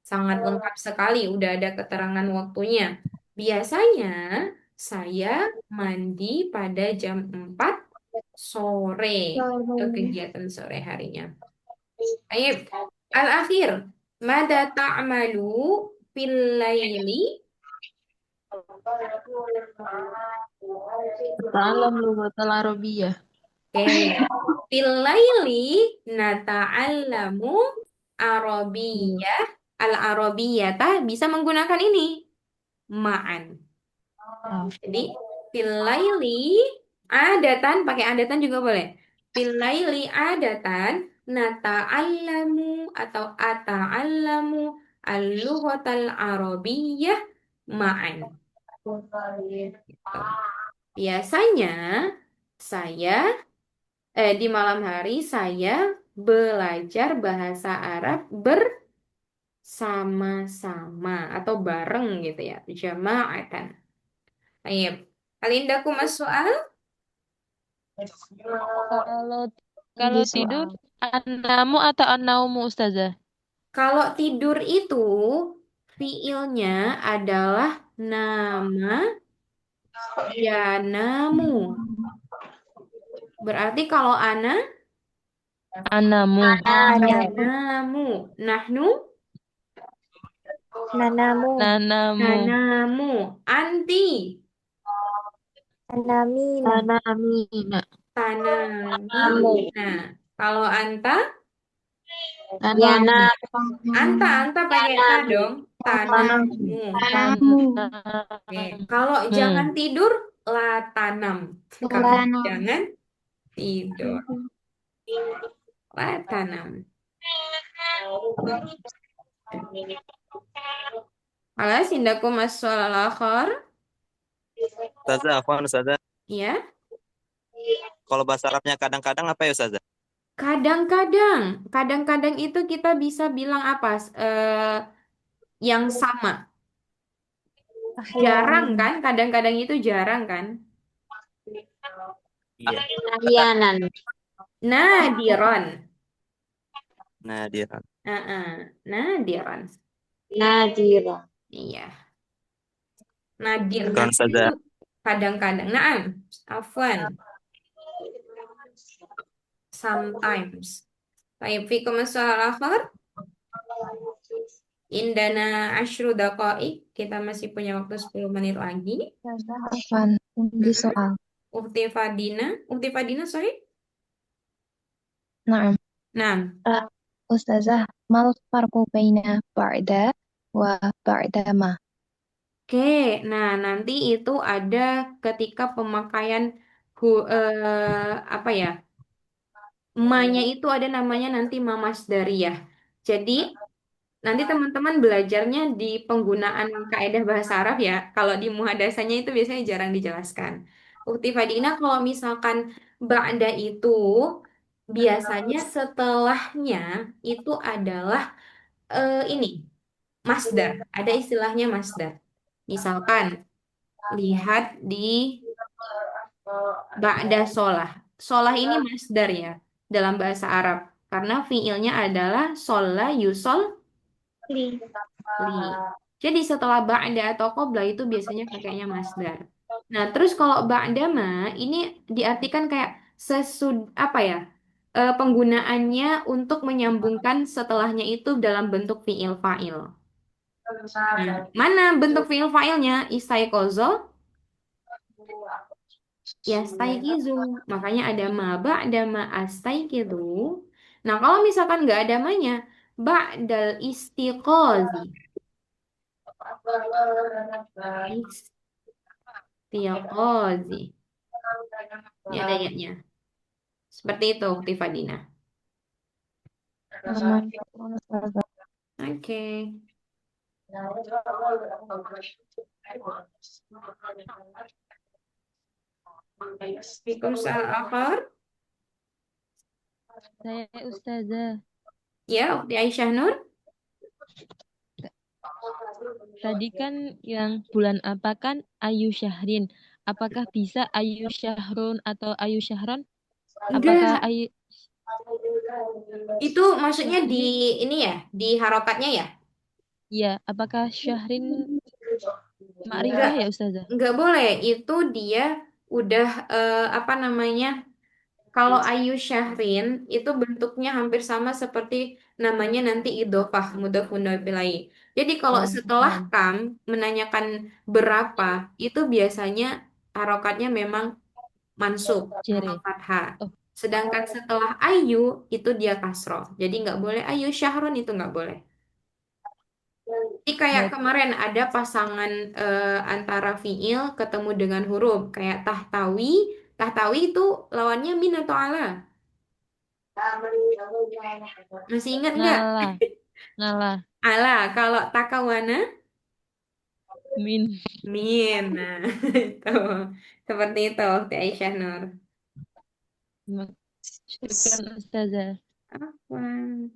sangat lengkap sekali, udah ada keterangan waktunya. Biasanya saya mandi pada jam 4 sore. Itu kegiatan sore harinya. Baik, al-akhir. Mada ta'malu fil laili? Ta'alam lughatal Arabiyyah. Oke. Fil laili nata'allamu Arabiyah. Al-Arabiyata bisa menggunakan ini. Ma'an. Jadi, fil laili adatan, pakai adatan juga boleh. Fil laili adatan nata'allamu atau ata'allamu al-lughatal arabiyyah ma'an. Gitu. Biasanya saya di malam hari saya belajar bahasa Arab bersama-sama atau bareng gitu ya. Jama'atan. Baik. Alindaku mas soal? Kalau kalau tidur anamu atau anaumu Ustazah? Kalau tidur itu fiilnya adalah nama yanamu. Berarti kalau Anamu. yanamu. Nahnu Nanamu. Nanamu. nanamu. Anti Nanamina. Tanamina. tanamina. Kalau anta? Yana. Anta pakai ta dong. Tanamu. Oke. Kalau jangan tidur, la tanam. Kalau jangan tidur, la tanam. Alas, indakum as-soal akhar. Ustazah, afwan Ustazah. Ya. Kalau bahasa Arabnya kadang-kadang apa ya Ustazah? Kadang-kadang itu kita bisa bilang apa? Yang sama. Jarang kan? Kadang-kadang itu jarang kan? Iya. Ahyanan. Nadiron. Nah, dia. Nadiron. Nadira. Iya. Nadir. Bukan Nadir Ustazah. itu kadang-kadang. Naam. Afwan. Sometimes. Baik, fikum soal akhir. Indana asyru daqaik. Kita masih punya waktu 10 menit lagi. Afwan, di soal. Ukti Fadina. Ukti Fadina, sorry. Naam. Nah, Ustazah, mal farqu baina ba'da wa ba'da ma? oke. Nah, nanti itu ada ketika pemakaian apa ya? Ma-nya itu ada namanya nanti ma masdariyah. Jadi, nanti teman-teman belajarnya di penggunaan kaidah bahasa Arab ya. Kalau di muhadasahnya itu biasanya jarang dijelaskan. Ukti Fadina kalau misalkan ba'da itu biasanya setelahnya itu adalah ini masdar. Ada istilahnya masdar. Misalkan lihat di ba'da sholah. Sholah ini masdar ya dalam bahasa Arab. Karena fiilnya adalah sholla yusol li. Jadi setelah ba'da atau qabla itu biasanya pakainya masdar. Nah, terus kalau ba'da ma ini diartikan kayak apa ya? Penggunaannya untuk menyambungkan setelahnya itu dalam bentuk fiil fa'il. Nah, mana bentuk fiil fa'ilnya? Istaiqozo yastaiqizu. Makanya ada ma ba'da ma astaiqizu. Nah, kalau misalkan nggak ada manya, ba'dal istiqozi. Istiqozi. Ini ada ya-nya. Seperti itu, Tifadina. Aman. Ustazah. Oke. Fikum soal akhir. Saya Ustazah. Ya, Ukti Aisyah Nur. Tadi kan yang bulan apa kan Ayu Syahrin. Apakah bisa Ayu Syahrun atau Ayu Syahron? Apakah Enggak. Ayu Itu maksudnya di Syahrin? ini ya, di harokatnya ya? Ya, apakah Syahrin Enggak, Ma'rifah ya Ustazah? enggak boleh. Itu dia udah apa namanya? Kalau Ayu Syahrin itu bentuknya hampir sama seperti namanya nanti idhofah mudhofun ilaih. Jadi kalau Oh, setelah kam menanyakan berapa, itu biasanya harokatnya memang mansub jere. atau fathah. Oh, Sedangkan setelah ayu itu dia kasroh. Jadi nggak boleh ayu syahrun itu nggak boleh. Jadi kayak baik. kemarin ada pasangan antara fiil ketemu dengan huruf kayak tahtawi. Tahtawi itu lawannya min atau ala. Masih ingat nggak? Ngalah, ngalah, Ala. Kalau takawana min. min. Nah, itu seperti itu, Teh Aisyah Nur. Syukran Ustazah. Afwan.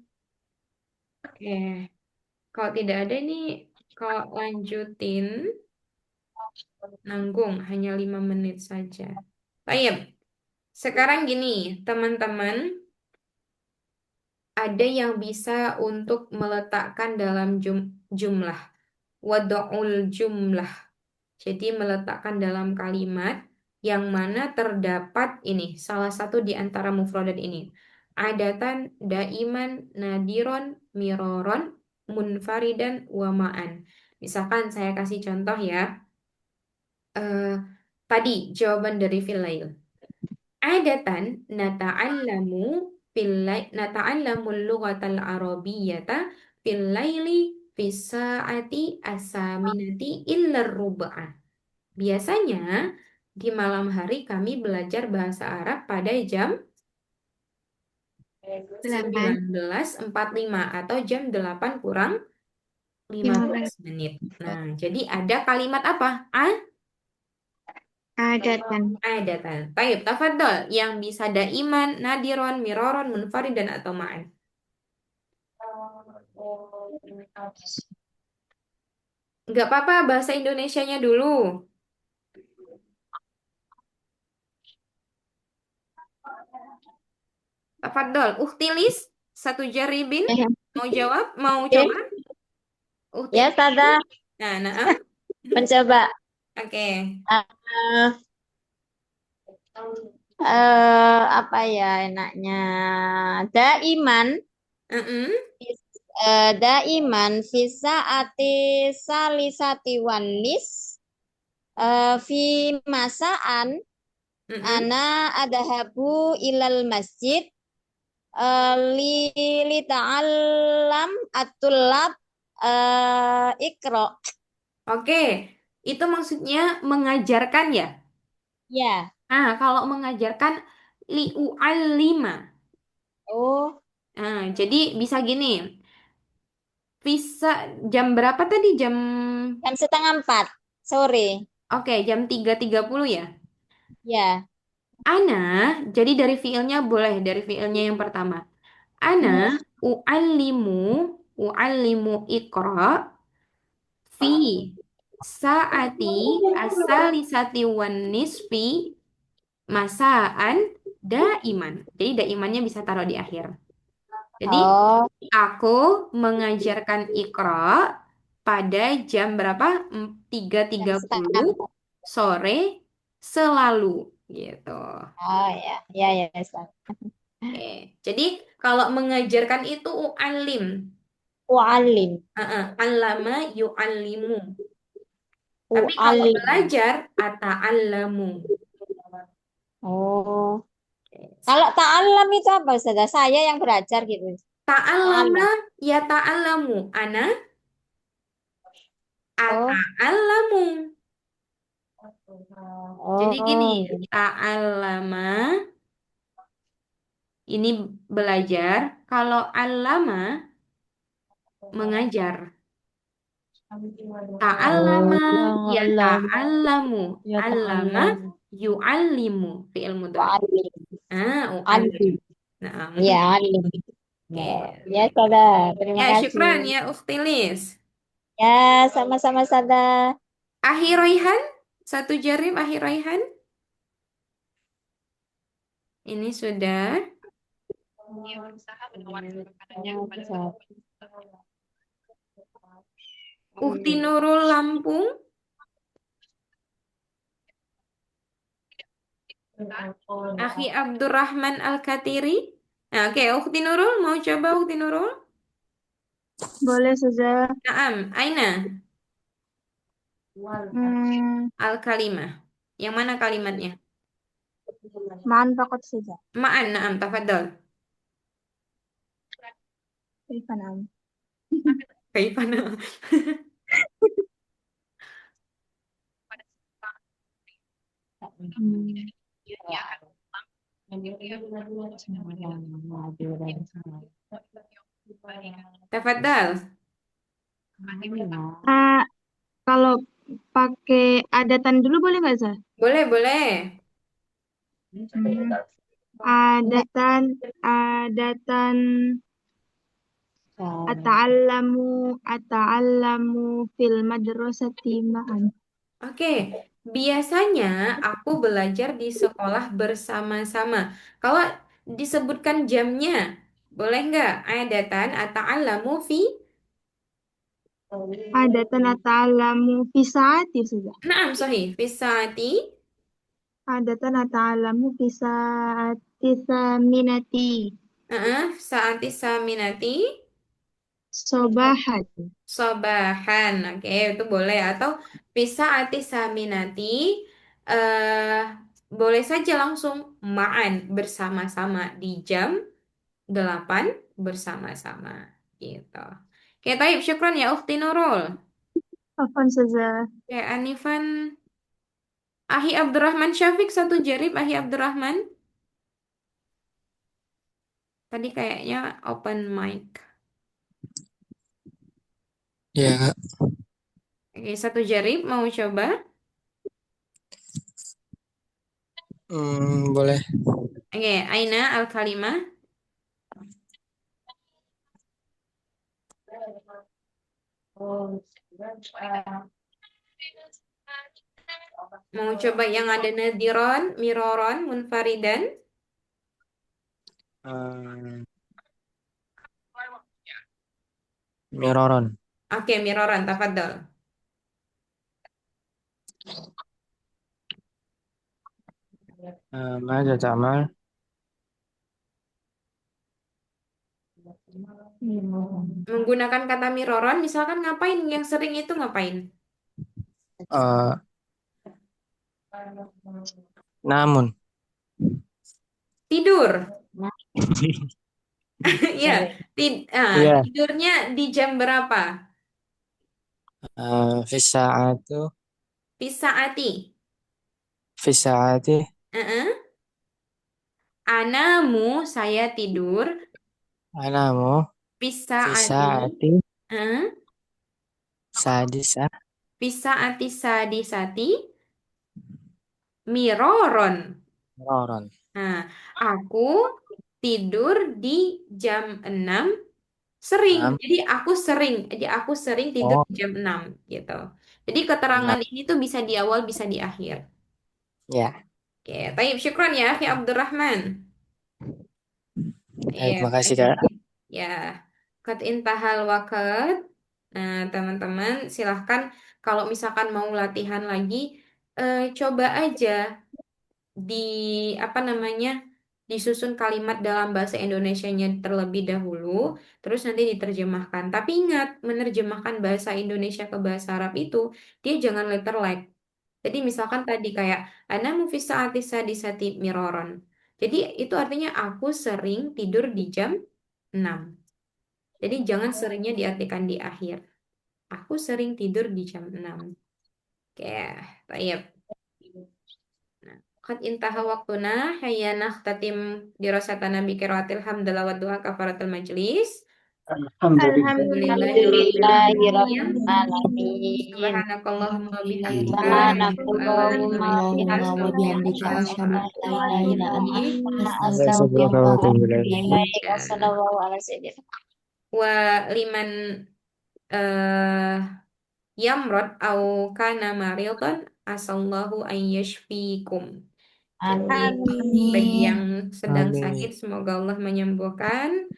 Oke. Kalau tidak ada ini, kalau lanjutin, nanggung, hanya 5 menit saja. Baik, sekarang gini, teman-teman, ada yang bisa untuk meletakkan dalam jumlah. Wada'ul jumlah. Jadi meletakkan dalam kalimat yang mana terdapat ini, salah satu di antara mufradat ini. Adatan, daiman, nadiron, miroron, munfaridan, wama'an. Misalkan saya kasih contoh ya. Tadi jawaban dari Filail. Adatan nata'allamul lughatal arabiyyata fil laili fis sa'ati as-saminati illa rub'ah. Biasanya di malam hari kami belajar bahasa Arab pada jam 8. 19.45 atau jam 8 kurang 15 menit. Nah, jadi ada kalimat apa? Adatan. Adatan. Baik, tafadhol. Yang bisa daiman, nadiron, miroron, munfaridan atau ma'an. Nggak apa-apa, bahasa Indonesianya dulu. Tafadhol. Uhtilis, satu jaribin. Mau jawab? Mau coba? Ya, Uhtilis. Ustazah, Nah. mencoba. Oke. Apa ya enaknya? Daiman, daiman fisaati salisati wanis fi masaan ana adhabu ilal masjid li ta'allam at-tullab ikro. Oke. Itu maksudnya mengajarkan ya? Ya. Kalau mengajarkan li'u'allima. Oh, Jadi bisa gini. Bisa jam berapa tadi? Jam jam setengah 4 sore. Oke, jam 3.30 ya. Ya. Ana, jadi dari fiilnya boleh dari fiilnya yang pertama. Ana u'allimu u'allimu iqra fi saati asalisati wan nisfi masaan daiman. Jadi daimannya bisa taruh di akhir. Jadi Oh, aku mengajarkan Iqra pada jam berapa? jam setengah 3.30 4. sore selalu gitu. Oh ya, ya ya Ustaz. Oke. Jadi kalau mengajarkan itu u'alim. U'alim. Allama yu'allimu. Tapi kalau U'alim. belajar ata'allamu. Oh, kalau ta'allam itu apa, Ustazah? Saya yang belajar gitu. Ta'allama Ta'allam. ya ta'allamu. Ana Oh, ata'allamu. Jadi gini, oh, ta'allama ini belajar. Kalau allama mengajar. oh, Ta'allama ya Alam, ta'allamu. ya Allama ta'alam. yu'allimu. Fi'il mudhari. alim, U'allim. alim, Nah, ya mungkin. alim. Oke. Ya, Ustazah. Terima Ya, kasih. syukran ya Uktilis. Ya, sama-sama, Ustazah. Ahi Raihan, satu jarib Ahi Raihan. Ini sudah. Ukti Nurul Lampung. Akhi Abdurrahman Al-Katiri. Nah, oke, Ukti Nurul mau coba Ukti Nurul? Boleh saja. Naam, Aina Hmm, Al-Kalimah. Yang mana kalimatnya? Ma'an faqat saja. Ma'an, naam, tafadhol. Kaifa na'am? Kaifana. Hmm. Tafadhol. Ah, kalau pakai adatan dulu boleh nggak, Zah? Boleh, boleh. Hmm. Adatan, adatan, ata'allamu fil madrasati ma'an. Oke, biasanya aku belajar di sekolah bersama-sama. Kalau disebutkan jamnya, boleh nggak? Adatan ata'allamu fi. Adatan ata'allamu fi sa'ati saja. Naam, sahih. Fi saati. Adatan ata'allamu fi sa'ati thaminati Saati saminati. sobahan. Sobahan. Oke, itu boleh. Atau fi saati saminati. eh boleh saja langsung ma'an bersama-sama di jam 8 bersama-sama gitu. Oke, taib syukran ya Ukhti Nurul. Afan saja. Oke, Anifan Ahi Abdurrahman Syafiq satu jarib Ahi Abdurrahman. Tadi kayaknya open mic. Ya, Kak. Oke, satu jarib mau coba? Boleh. Oke, Aina Al-Kalimah. Mau coba yang ada nadiron, miroron, munfaridan. Eh, Miroron. Oke, miroron, tafadhol. Mada ta'mal? Menggunakan kata miroron, misalkan ngapain? Yang sering itu ngapain? Eh, Namun. Tidur. Iya, Iya. tidurnya di jam berapa? Fisa'atu. Fisaati. Fisa'ati. Anamu, saya tidur. Anamu. Fisaati. Fisa'ati. Eh? Sadisa. Fisaati sadisati. Miroron. Miroron. Nah, aku tidur di jam 6 sering. Enam. Jadi aku sering tidur Oh, di jam 6 gitu. Jadi keterangan 6. ini tuh bisa di awal, bisa di akhir. Ya. Oke, taib syukran ya, Akhi Abdurrahman. Iya, Terima kasih, baik. Kak. Ya, qad intahal waqt. Nah, teman-teman, silahkan kalau misalkan mau latihan lagi, coba aja di apa namanya disusun kalimat dalam bahasa Indonesianya terlebih dahulu, terus nanti diterjemahkan. Tapi ingat, menerjemahkan bahasa Indonesia ke bahasa Arab itu dia jangan letter like. Jadi misalkan tadi kayak ana mufis saati sadisati miroron. Jadi itu artinya aku sering tidur di jam 6. Jadi jangan seringnya diartikan di akhir. Aku sering tidur di jam 6. Oke, baik. Nah, qad intaha waqtuna hayya nakhtatim dirasatana bi qiraatil hamdalah wa du'a kafaratul majlis. Alhamdulillahirabbil alamin. Subhanakallahumma wa bihamdika Subhanakallahumma Subhanakallahumma wa bihamdika asyhadu an la ilaha illa anta Astaghfiruka wa atubu ilaik. Wassallallahu ala sayyidina wa liman eh yamrod au kana maridan asallahu an yashfikum. Jadi bagi yang sedang Amin. sakit semoga Allah menyembuhkan.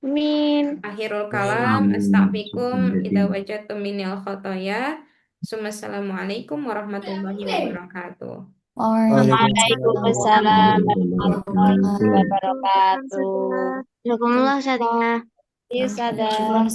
Amin. Akhirul kalam astaghfirukum idza wajadtum minal khotoya. Assalamualaikum warahmatullahi wabarakatuh. Waalaikumsalam warahmatullahi Waalaikumsalam. wabarakatuh. Jazakumullah, Ustazah. Iya, Sada. Syukran